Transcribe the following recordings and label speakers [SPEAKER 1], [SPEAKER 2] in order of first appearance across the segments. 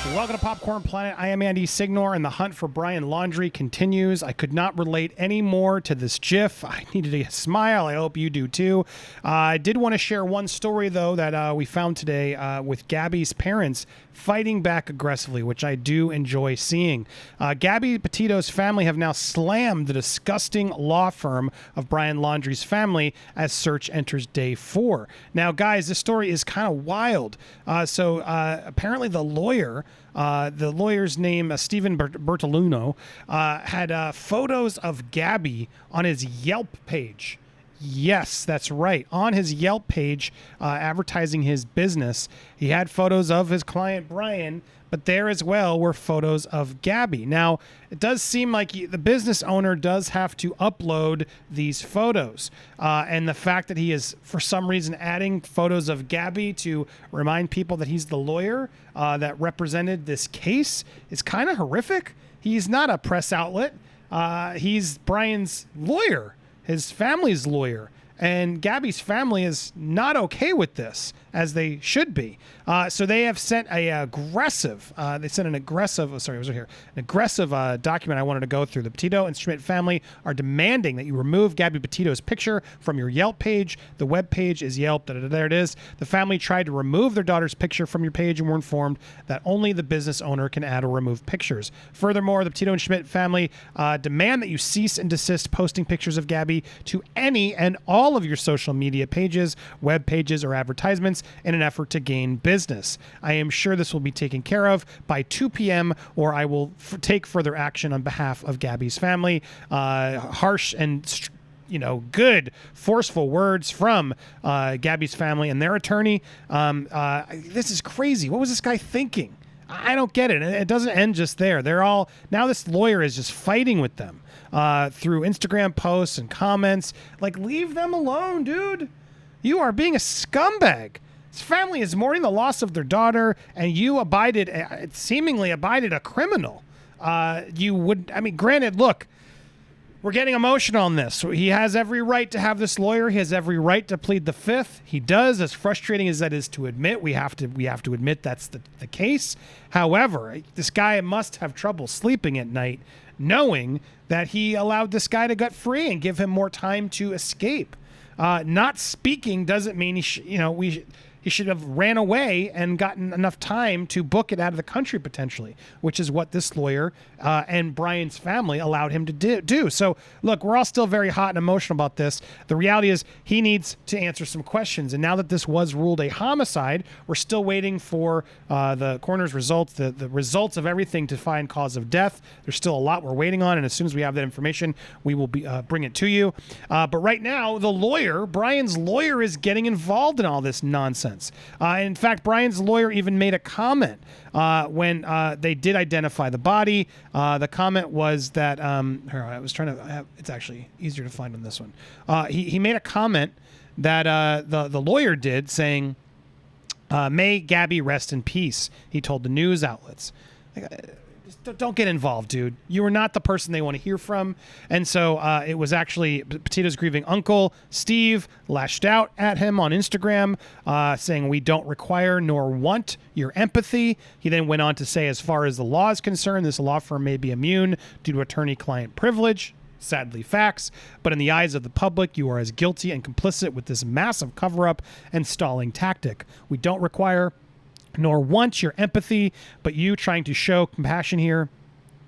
[SPEAKER 1] Welcome to Popcorn Planet. I am Andy Signor, and the hunt for Brian Laundrie continues. I could not relate any more to this GIF. I needed a smile. I hope you do too. I did want to share one story, though, that we found today with Gabby's parents fighting back aggressively, which I do enjoy seeing. Gabby Petito's family have now slammed the disgusting law firm of Brian Laundrie's family as search enters day 4. Now, guys, this story is kind of wild. Apparently the lawyer's name, Stephen Bertolino, had photos of Gabby on his Yelp page. Yes, that's right. On his Yelp page, advertising his business, he had photos of his client, Brian, but there as well were photos of Gabby. Now, it does seem like the business owner does have to upload these photos. And the fact that he is, for some reason, adding photos of Gabby to remind people that he's the lawyer that represented this case is kind of horrific. He's not a press outlet. He's Brian's lawyer, his family's lawyer. And Gabby's family is not okay with this, as they should be. So they have sent an aggressive document I wanted to go through. The Petito and Schmidt family are demanding that you remove Gabby Petito's picture from your Yelp page. The web page is Yelp. There it is. The family tried to remove their daughter's picture from your page and were informed that only the business owner can add or remove pictures. Furthermore, the Petito and Schmidt family demand that you cease and desist posting pictures of Gabby to any and all of your social media pages, web pages, or advertisements in an effort to gain business. I am sure this will be taken care of by 2 p.m. or I will take further action on behalf of Gabby's family. Harsh and good, forceful words from Gabby's family and their attorney. This is crazy. What was this guy thinking? I don't get it. It doesn't end just there. Now this lawyer is just fighting with them through Instagram posts and comments. Like, leave them alone, dude. You are being a scumbag. His family is mourning the loss of their daughter, and you seemingly abided a criminal. Granted, look, we're getting emotional on this. He has every right to have this lawyer. He has every right to plead the fifth. He does, as frustrating as that is to admit. We have to admit that's the case. However, this guy must have trouble sleeping at night, knowing that he allowed this guy to get free and give him more time to escape. Not speaking doesn't mean he should have ran away and gotten enough time to book it out of the country potentially, which is what this lawyer and Brian's family allowed him to do. So, look, we're all still very hot and emotional about this. The reality is he needs to answer some questions. And now that this was ruled a homicide, we're still waiting for the coroner's results, the results of everything to find cause of death. There's still a lot we're waiting on, and as soon as we have that information, we will bring it to you. But right now, Brian's lawyer, is getting involved in all this nonsense. In fact, Brian's lawyer even made a comment when they did identify the body. The comment was that it's actually easier to find on this one. He made a comment that the lawyer did, saying, "May Gabby rest in peace," he told the news outlets. Don't get involved, dude. You are not the person they want to hear from. And so it was actually Petito's grieving uncle, Steve, lashed out at him on Instagram, saying, "We don't require nor want your empathy." He then went on to say, as far as the law is concerned, this law firm may be immune due to attorney-client privilege. Sadly, facts. But in the eyes of the public, you are as guilty and complicit with this massive cover-up and stalling tactic. We don't require nor want your empathy, but you trying to show compassion here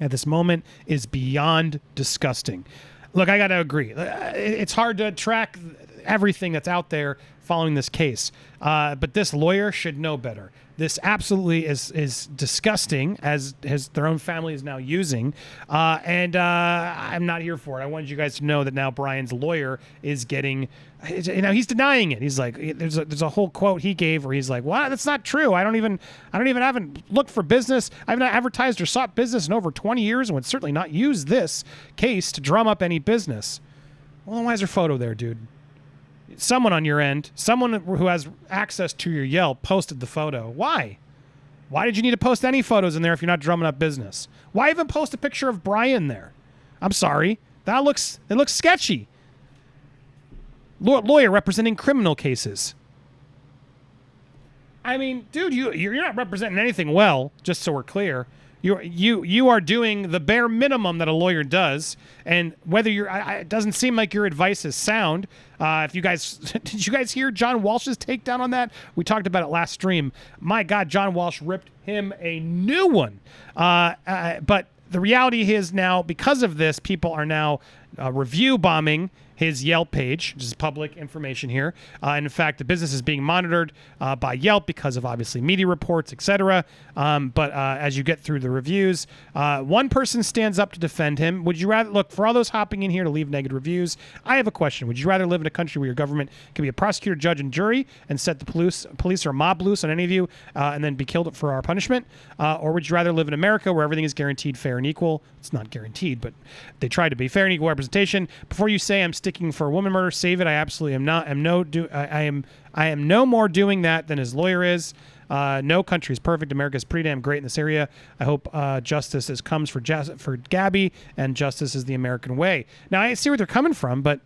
[SPEAKER 1] at this moment is beyond disgusting. Look, I got to agree. It's hard to track everything that's out there following this case, but this lawyer should know better. This absolutely is disgusting, as their own family is now using, and I'm not here for it. I wanted you guys to know that now Brian's lawyer is getting, he's denying it. He's like, there's a whole quote he gave where he's like, "What? That's not true. I haven't looked for business. I haven't advertised or sought business in over 20 years, and would certainly not use this case to drum up any business." Well, then why is there photo there, dude? Someone on your end, someone who has access to your Yelp, posted the photo. Why? Why did you need to post any photos in there if you're not drumming up business? Why even post a picture of Brian there? I'm sorry. It looks sketchy. Lawyer representing criminal cases. I mean, dude, you're not representing anything well, just so we're clear. You are doing the bare minimum that a lawyer does, and whether it doesn't seem like your advice is sound. If you guys did you guys hear John Walsh's takedown on that? We talked about it last stream. My God, John Walsh ripped him a new one. But the reality is now, because of this, people are now review bombing his Yelp page, which is public information here. And in fact, the business is being monitored by Yelp because of obviously media reports, etc. But as you get through the reviews, one person stands up to defend him. Would you rather, look, for all those hopping in here to leave negative reviews, I have a question. Would you rather live in a country where your government can be a prosecutor, judge, and jury and set the police or mob loose on any of you and then be killed for our punishment? Or would you rather live in America where everything is guaranteed fair and equal? It's not guaranteed, but they try to be fair and equal representation. Before you say I'm sticking for a woman murder, save it. I absolutely am not. I am no more doing that than his lawyer is. No country is perfect. America is pretty damn great in this area. I hope justice comes for Gabby, and justice is the American way. Now, I see where they're coming from, but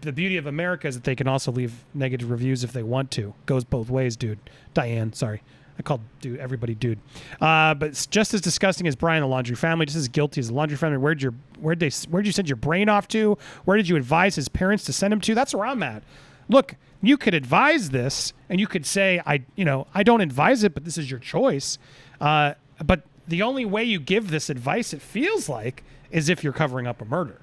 [SPEAKER 1] the beauty of America is that they can also leave negative reviews if they want to. Goes both ways, dude. Diane, sorry. I called everybody dude. But it's just as disgusting as Brian the Laundrie family, just as guilty as the Laundrie family. Where'd you send your brain off to? Where did you advise his parents to send him to? That's where I'm at. Look, you could advise this, and you could say, I don't advise it, but this is your choice. But the only way you give this advice, it feels like, is if you're covering up a murder.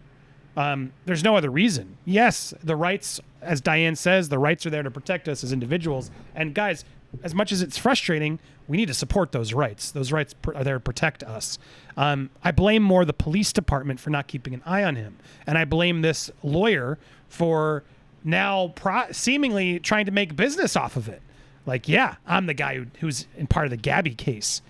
[SPEAKER 1] There's no other reason. Yes, the rights, as Diane says, the rights are there to protect us as individuals. And guys, as much as it's frustrating, we need to support those rights. Those rights are there to protect us. I blame more the police department for not keeping an eye on him. And I blame this lawyer for now seemingly trying to make business off of it. Like, yeah, I'm the guy who's in part of the Gabby case.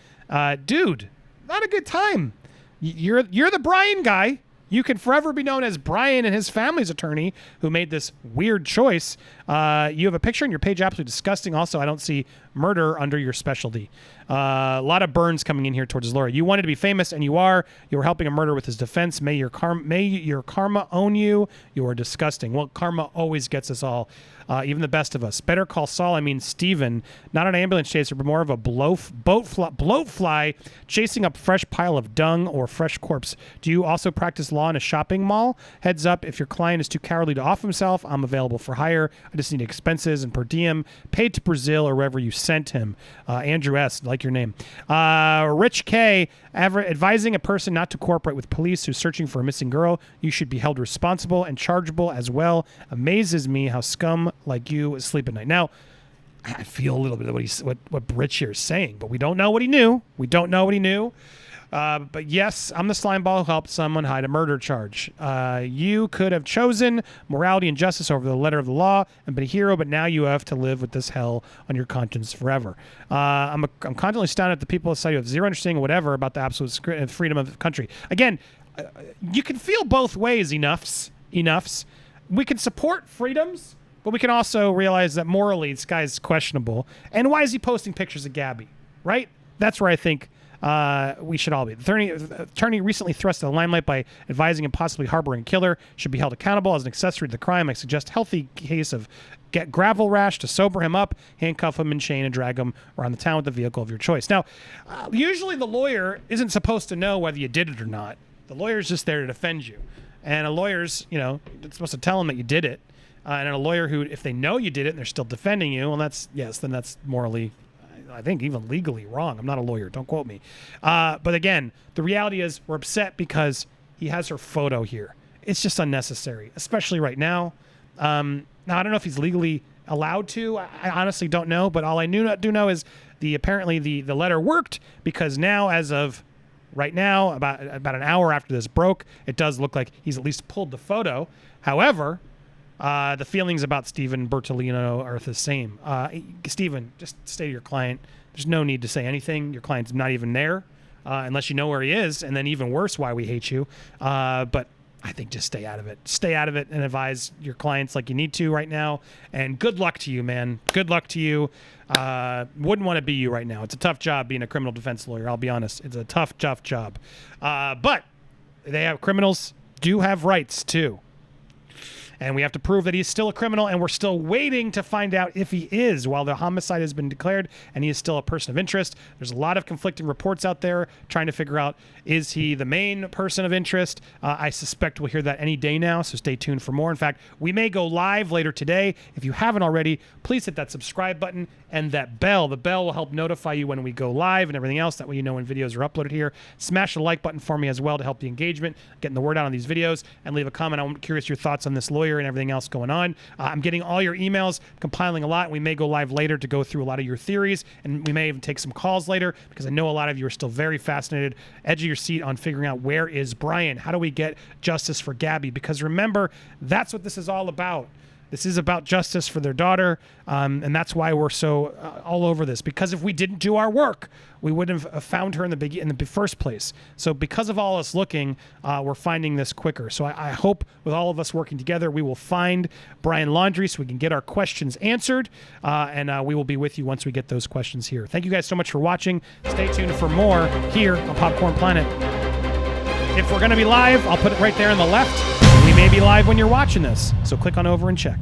[SPEAKER 1] Dude, not a good time. You're the Brian guy. You can forever be known as Brian and his family's attorney who made this weird choice. You have a picture on your page, absolutely disgusting. Also, I don't see murder under your specialty. A lot of burns coming in here towards his lawyer. You wanted to be famous, and you are. You were helping a murder with his defense. May your karma own you. You are disgusting. Well, karma always gets us all, even the best of us. Better call Saul, I mean Steven, not an ambulance chaser, but more of a bloat fly chasing up fresh pile of dung or fresh corpse. Do you also practice law in a shopping mall? Heads up, if your client is too cowardly to off himself, I'm available for hire. I just need expenses and per diem paid to Brazil or wherever you sent him. Andrew S., like your name. Rich K., advising a person not to cooperate with police who's searching for a missing girl. You should be held responsible and chargeable as well. Amazes me how scum like you sleep at night. Now, I feel a little bit of what Rich here is saying, but we don't know what he knew. But yes, I'm the slime ball who helped someone hide a murder charge. You could have chosen morality and justice over the letter of the law and been a hero, but now you have to live with this hell on your conscience forever. I'm constantly astounded at the people inside who have zero understanding whatever about the absolute freedom of the country. Again, you can feel both ways, enoughs. We can support freedoms, but we can also realize that morally this guy's questionable. And why is he posting pictures of Gabby, right? That's where I think we should all be. The attorney recently thrust in the limelight by advising and possibly harboring a killer should be held accountable as an accessory to the crime. I suggest healthy case of get gravel rash to sober him up, handcuff him in chain, and drag him around the town with the vehicle of your choice. Now, usually the lawyer isn't supposed to know whether you did it or not. The lawyer's just there to defend you. And a lawyer's, supposed to tell him that you did it. And a lawyer who, if they know you did it and they're still defending you, well, then that's morally, I think, even legally wrong. I'm not a lawyer. Don't quote me. But again, the reality is we're upset because he has her photo here. It's just unnecessary, especially right now. Now, I don't know if he's legally allowed to. I honestly don't know. But all I do know is apparently the letter worked, because now, as of right now, about an hour after this broke, it does look like he's at least pulled the photo. However, the feelings about Stephen Bertolino are the same. Stephen, just stay to your client. There's no need to say anything. Your client's not even there, unless you know where he is, and then even worse, why we hate you. But I think just stay out of it. Stay out of it and advise your clients like you need to right now. And good luck to you, man. Good luck to you. Wouldn't want to be you right now. It's a tough job being a criminal defense lawyer. I'll be honest. It's a tough job. But criminals do have rights too. and we have to prove that he's still a criminal, and we're still waiting to find out if he is. While the homicide has been declared and he is still a person of interest, there's a lot of conflicting reports out there trying to figure out, is he the main person of interest? I suspect we'll hear that any day now, so stay tuned for more. In fact, we may go live later today. If you haven't already, please hit that subscribe button and that bell. The bell will help notify you when we go live and everything else. That way you know when videos are uploaded here. Smash the like button for me as well to help the engagement, getting the word out on these videos, and leave a comment. I'm curious your thoughts on this lawyer and everything else going on. I'm getting all your emails, compiling a lot. We may go live later to go through a lot of your theories, and we may even take some calls later because I know a lot of you are still very fascinated, edge of your seat on figuring out, where is Brian? How do we get justice for Gabby? Because remember, that's what this is all about. This is about justice for their daughter, and that's why we're so all over this. Because if we didn't do our work, we wouldn't have found her in the first place. So because of all us looking, we're finding this quicker. So I hope with all of us working together, we will find Brian Laundrie so we can get our questions answered, and we will be with you once we get those questions here. Thank you guys so much for watching. Stay tuned for more here on Popcorn Planet. If we're going to be live, I'll put it right there on the left. We may be live when you're watching this, so click on over and check.